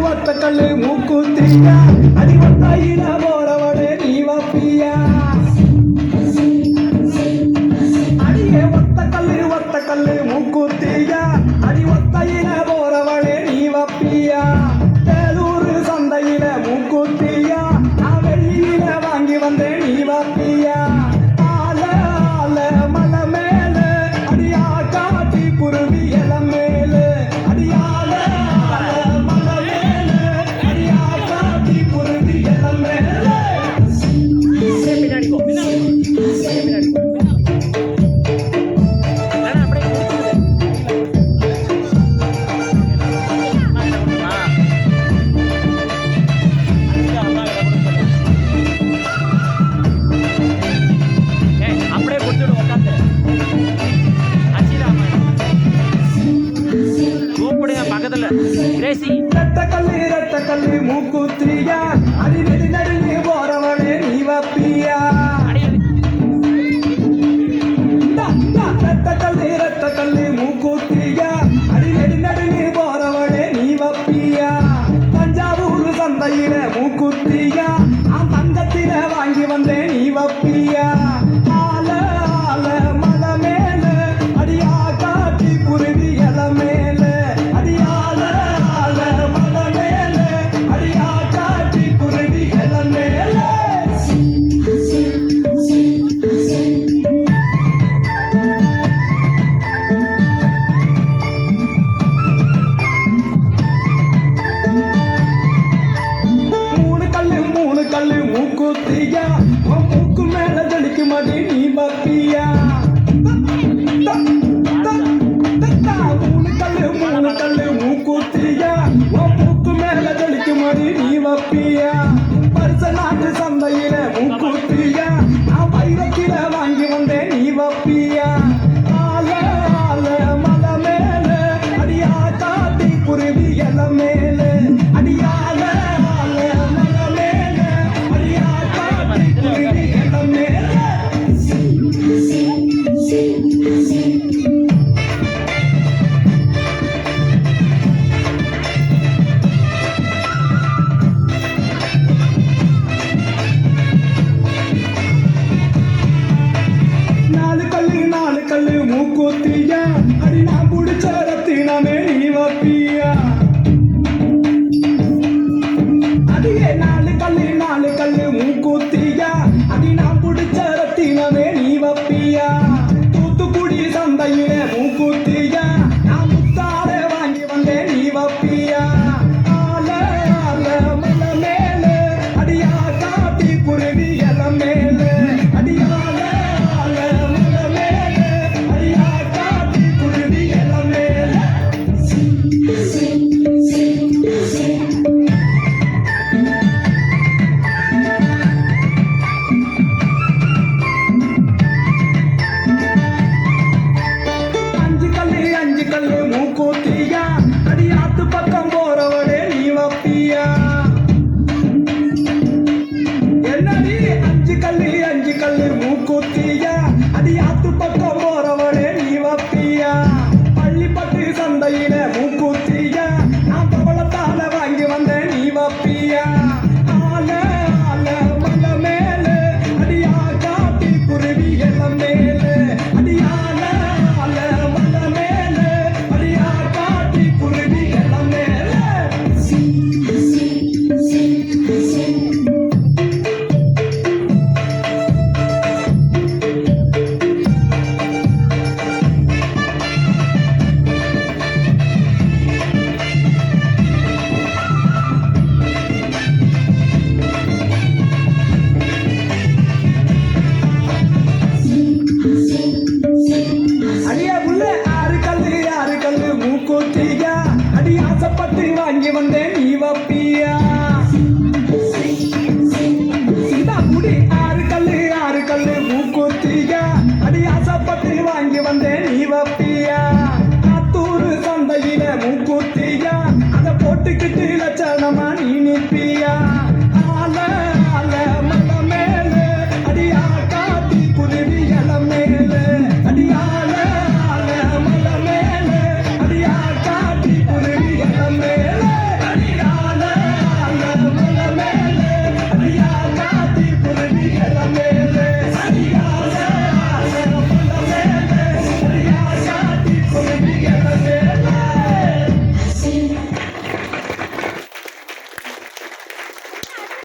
ஒத்தக்கல்லு மூக்குத்தியா அடி ஒத்தாயில போறவளே நீ வப்பியா அடியே ஒத்தக்கல்லு மூக்குத்தியா அடி ஒத்தாயில போறவளே நீ வப்பியா வேலூர் சந்தையில மூக்குத்தியா நான் வெள்ளியில வாங்கி வந்தேன் நீ வப்பியா ஆல ஆல மலை மேல அடியா காட்டி குருவி இல மேல அடியால ரெட்டக்கல்லு மூக்குத்தியா அடி நெடு நடுங்கி போறவளே நீ வப்பியா ரெட்டக்கல்லு மூக்குத்தியா அடி நெடு நடுங்கி போறவளே நீ வப்பியா தஞ்சாவூர் சந்தையில மூக்குத்தியா தங்கத்தில வாங்கி வந்தேன் நீ வப்பியா ஆல ஆல மலை மேல அடியா காட்டி குருவி இல மேல அடியால ஆல மலை மேல அடியா காட்டி குருவி இல மேல மூணு கல்லு மூக்குத்தியா மூக்கு மேல ஜலிக்கு மடி நீ பப்பியா மூணு கல்லு மூக்குத்தியா மூக்கு மேல ஜலிக்கு மடி நீ வப்பியா பரிச நாட்டு சந்தையில மூக்குத்தியா நான் வைரத்தில வாங்கி வந்தேன் நீ வப்பியா ஆல ஆல மலை மேல அடியா காட்டி குருவி இல மேல அடியால ஆல மலை மேல அடியா காட்டி குருவி இல மேல நாலு கல்லு மூக்குத்தியா